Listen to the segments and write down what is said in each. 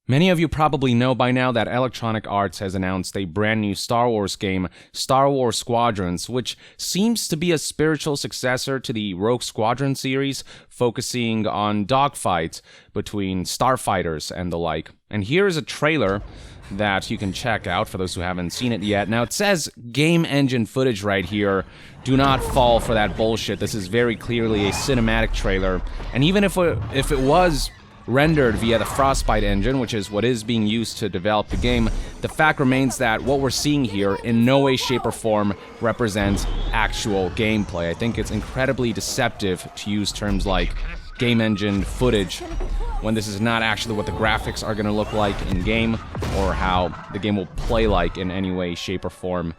Many of you probably know by now that Electronic Arts has announced a brand new Star Wars game, Star Wars Squadrons, which seems to be a spiritual successor to the Rogue Squadron series, focusing on dogfights between starfighters and the like. And here is a trailer that you can check out for those who haven't seen it yet. Now, it says game engine footage right here. Do not fall for that bullshit. This is very clearly a cinematic trailer. And even if it was rendered via the Frostbite engine, which is what is being used to develop the game, the fact remains that what we're seeing here in no way, shape, or form represents actual gameplay. I think it's incredibly deceptive to use terms like game engine footage when this is not actually what the graphics are going to look like in game or how the game will play like in any way, shape, or form.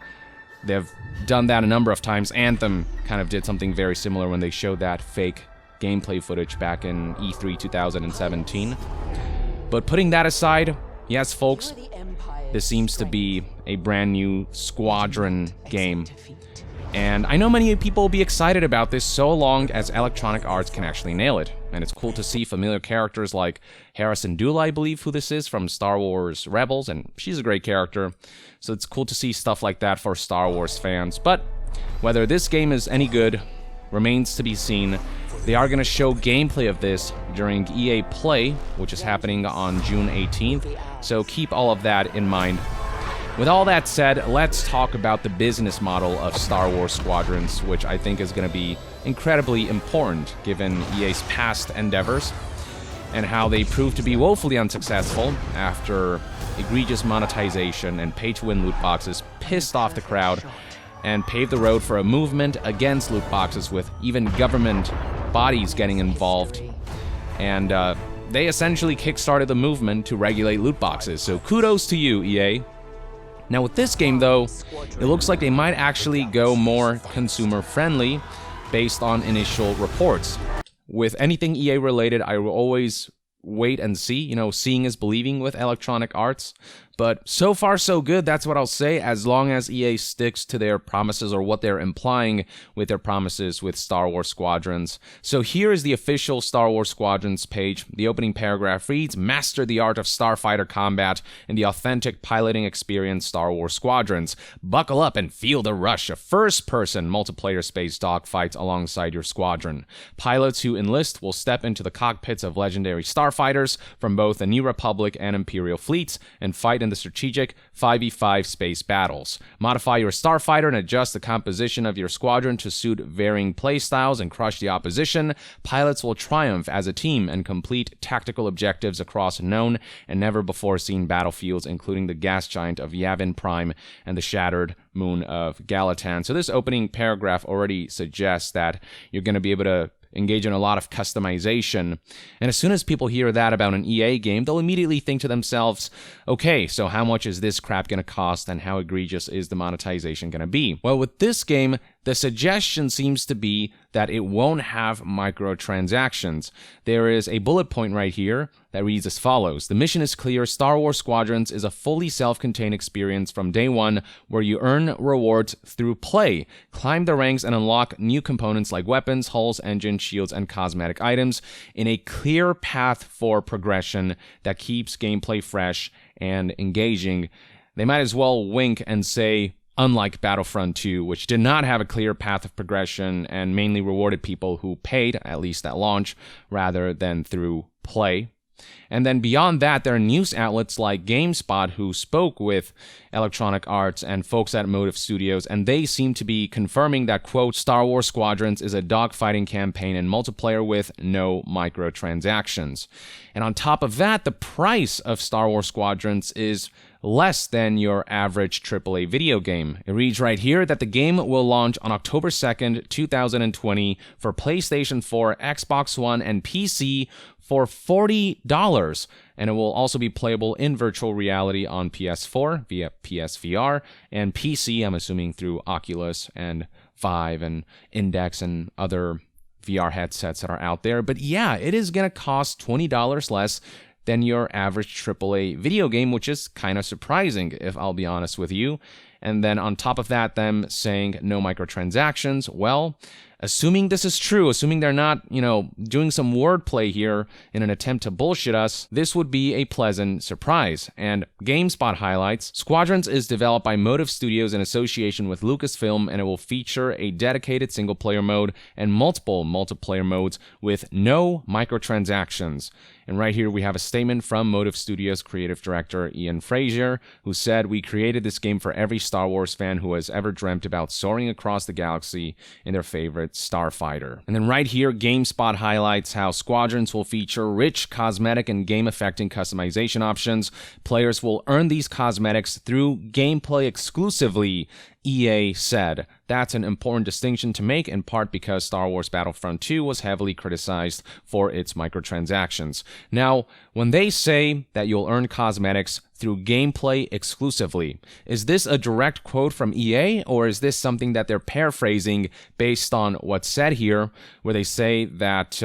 They've done that a number of times. Anthem kind of did something very similar when they showed that fake gameplay footage back in E3 2017. But putting that aside, yes, folks, this seems to be a brand new Squadron game. And I know many people will be excited about this so long as Electronic Arts can actually nail it. And it's cool to see familiar characters like Hera Syndulla, I believe who this is, from Star Wars Rebels, and she's a great character. So it's cool to see stuff like that for Star Wars fans. But whether this game is any good remains to be seen. They are going to show gameplay of this during EA Play, which is happening on June 18th, so keep all of that in mind. With all that said, let's talk about the business model of Star Wars Squadrons, which I think is going to be incredibly important given EA's past endeavors and how they proved to be woefully unsuccessful after egregious monetization and pay-to-win loot boxes pissed off the crowd and paved the road for a movement against loot boxes with even government bodies getting involved. And they essentially kickstarted the movement to regulate loot boxes, so kudos to you, EA. Now with this game though, it looks like they might actually go more consumer-friendly based on initial reports. With anything EA related, I will always wait and see. You know, seeing is believing with Electronic Arts. But so far, so good. That's what I'll say, as long as EA sticks to their promises or what they're implying with their promises with Star Wars Squadrons. So here is the official Star Wars Squadrons page. The opening paragraph reads, "Master the art of starfighter combat in the authentic piloting experience Star Wars Squadrons. Buckle up and feel the rush of first-person multiplayer space dogfights alongside your squadron. Pilots who enlist will step into the cockpits of legendary starfighters from both the New Republic and Imperial fleets and fight in the strategic 5v5 space battles. Modify your starfighter and adjust the composition of your squadron to suit varying playstyles and crush the opposition. Pilots will triumph as a team and complete tactical objectives across known and never-before-seen battlefields, including the gas giant of Yavin Prime and the shattered moon of Galatan." So this opening paragraph already suggests that you're going to be able to engage in a lot of customization. And as soon as people hear that about an EA game, they'll immediately think to themselves, okay, so how much is this crap going to cost and how egregious is the monetization going to be? Well, with this game, the suggestion seems to be that it won't have microtransactions. There is a bullet point right here that reads as follows. "The mission is clear. Star Wars Squadrons is a fully self-contained experience from day one where you earn rewards through play. Climb the ranks and unlock new components like weapons, hulls, engines, shields, and cosmetic items in a clear path for progression that keeps gameplay fresh and engaging." They might as well wink and say, unlike Battlefront 2, which did not have a clear path of progression and mainly rewarded people who paid, at least at launch, rather than through play. And then beyond that, there are news outlets like GameSpot who spoke with Electronic Arts and folks at Motive Studios, and they seem to be confirming that, quote, "Star Wars Squadrons is a dogfighting campaign and multiplayer with no microtransactions." And on top of that, the price of Star Wars Squadrons is less than your average AAA video game. It reads right here that the game will launch on October 2nd, 2020 for PlayStation 4, Xbox One, and PC for $40, and it will also be playable in virtual reality on PS4 via PSVR and PC, I'm assuming through Oculus and Vive and Index and other VR headsets that are out there. But yeah, it is going to cost $20 less than your average AAA video game, which is kind of surprising, if I'll be honest with you. And then on top of that, them saying no microtransactions, well, assuming this is true, assuming they're not, doing some wordplay here in an attempt to bullshit us, this would be a pleasant surprise. And GameSpot highlights, Squadrons is developed by Motive Studios in association with Lucasfilm, and it will feature a dedicated single-player mode and multiple multiplayer modes with no microtransactions. And right here we have a statement from Motive Studios creative director Ian Frazier, who said, "We created this game for every Star Wars fan who has ever dreamt about soaring across the galaxy in their favorite starfighter." And then right here, GameSpot highlights how Squadrons will feature rich cosmetic and game-affecting customization options. Players will earn these cosmetics through gameplay exclusively, EA said. That's an important distinction to make, in part because Star Wars Battlefront 2 was heavily criticized for its microtransactions. Now, when they say that you'll earn cosmetics through gameplay exclusively, is this a direct quote from EA, or is this something that they're paraphrasing based on what's said here, where they say that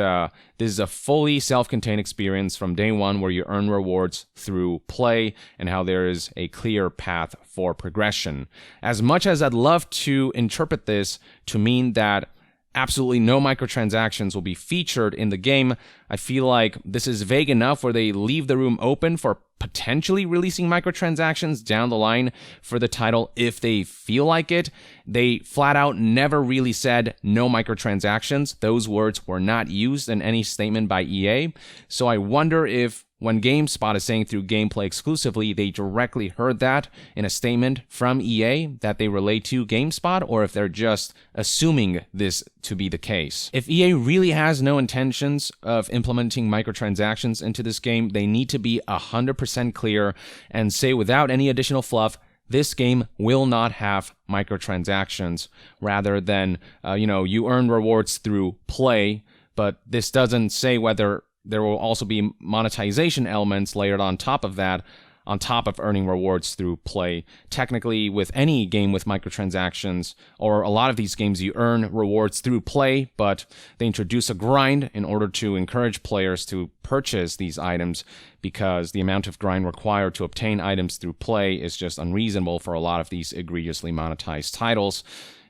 this is a fully self-contained experience from day one where you earn rewards through play, and how there is a clear path for progression? As much as I'd love to interpret this to mean that absolutely no microtransactions will be featured in the game, I feel like this is vague enough where they leave the room open for potentially releasing microtransactions down the line for the title if they feel like it. They flat out never really said no microtransactions. Those words were not used in any statement by EA. So I wonder if when GameSpot is saying through gameplay exclusively, they directly heard that in a statement from EA that they relate to GameSpot, or if they're just assuming this to be the case. If EA really has no intentions of implementing microtransactions into this game, they need to be 100% clear and say without any additional fluff, this game will not have microtransactions, rather than, you earn rewards through play, but this doesn't say whether there will also be monetization elements layered on top of that, on top of earning rewards through play. Technically, with any game with microtransactions, or a lot of these games, you earn rewards through play, but they introduce a grind in order to encourage players to purchase these items, because the amount of grind required to obtain items through play is just unreasonable for a lot of these egregiously monetized titles.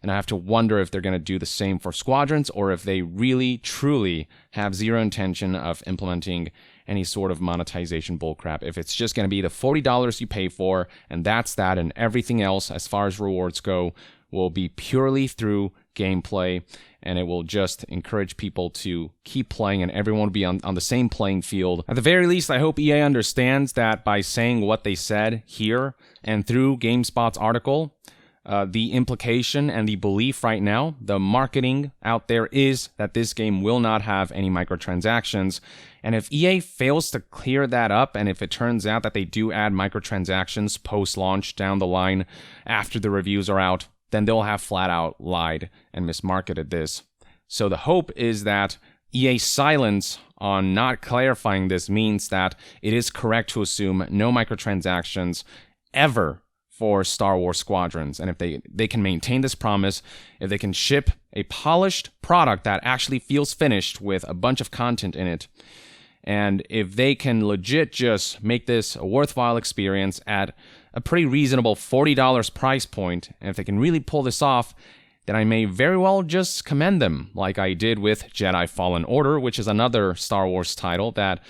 And I have to wonder if they're going to do the same for Squadrons, or if they really, truly have zero intention of implementing any sort of monetization bullcrap. If it's just going to be the $40 you pay for, and that's that, and everything else, as far as rewards go, will be purely through gameplay, and it will just encourage people to keep playing, and everyone will be on the same playing field. At the very least, I hope EA understands that by saying what they said here, and through GameSpot's article, the implication and the belief right now, the marketing out there, is that this game will not have any microtransactions. And if EA fails to clear that up, and if it turns out that they do add microtransactions post-launch down the line after the reviews are out, then they'll have flat out lied and mismarketed this. So the hope is that EA's silence on not clarifying this means that it is correct to assume no microtransactions ever for Star Wars Squadrons. And if they can maintain this promise, if they can ship a polished product that actually feels finished with a bunch of content in it, and if they can legit just make this a worthwhile experience at a pretty reasonable $40 price point, and if they can really pull this off, then I may very well just commend them, like I did with Jedi Fallen Order, which is another Star Wars title that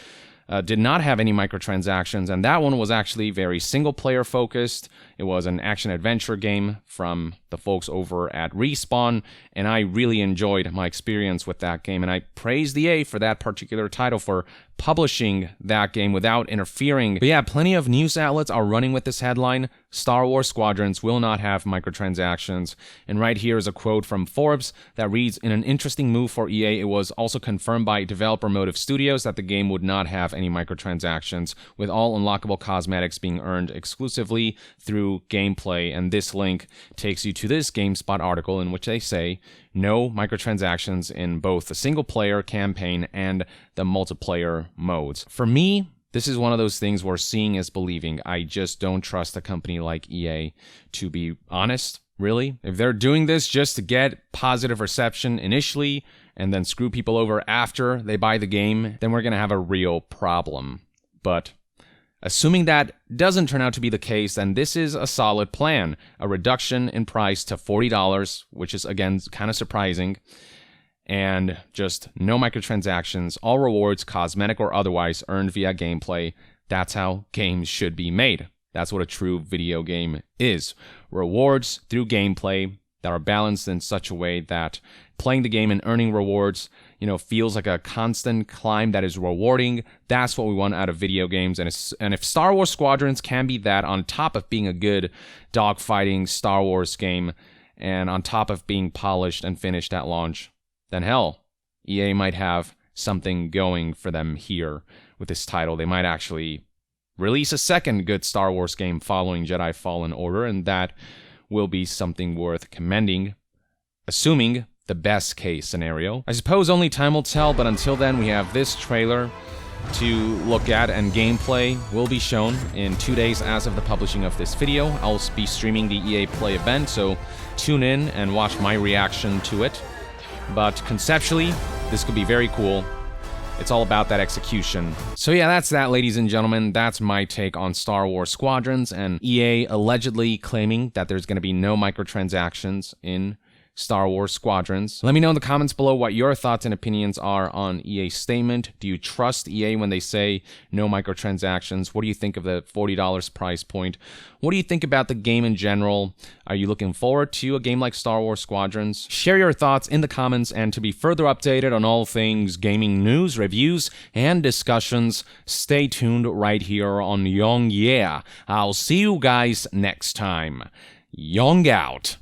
did not have any microtransactions, and that one was actually very single-player focused. It was an action-adventure game from the folks over at Respawn, and I really enjoyed my experience with that game, and I praise the EA for that particular title for publishing that game without interfering. But yeah, plenty of news outlets are running with this headline: Star Wars Squadrons will not have microtransactions. And right here is a quote from Forbes that reads, "In an interesting move for EA, it was also confirmed by developer Motive Studios that the game would not have any microtransactions, with all unlockable cosmetics being earned exclusively through gameplay." And this link takes you to this GameSpot article in which they say no microtransactions in both the single-player campaign and the multiplayer modes. For me, this is one of those things where seeing is believing. I just don't trust a company like EA, to be honest, really. If they're doing this just to get positive reception initially and then screw people over after they buy the game, then we're going to have a real problem. But assuming that doesn't turn out to be the case, then this is a solid plan. A reduction in price to $40, which is, again, kind of surprising. and just no microtransactions, all rewards, cosmetic or otherwise, earned via gameplay. That's how games should be made. That's what a true video game is. Rewards through gameplay that are balanced in such a way that playing the game and earning rewards, feels like a constant climb that is rewarding. That's what we want out of video games. And if Star Wars Squadrons can be that, on top of being a good dogfighting Star Wars game, and on top of being polished and finished at launch, then hell, EA might have something going for them here with this title. They might actually release a second good Star Wars game following Jedi Fallen Order, and that will be something worth commending, assuming the best case scenario. I suppose only time will tell, but until then, we have this trailer to look at, and gameplay will be shown in 2 days as of the publishing of this video. I'll be streaming the EA Play event, so tune in and watch my reaction to it. But conceptually, this could be very cool. It's all about that execution. So yeah, that's that, ladies and gentlemen. That's my take on Star Wars Squadrons, and EA allegedly claiming that there's going to be no microtransactions in Star Wars Squadrons. Let me know in the comments below what your thoughts and opinions are on EA's statement. Do you trust EA when they say no microtransactions? What do you think of the $40 price point? What do you think about the game in general? Are you looking forward to a game like Star Wars Squadrons? Share your thoughts in the comments, and to be further updated on all things gaming news, reviews, and discussions, stay tuned right here on Young Yeah. I'll see you guys next time. Young out.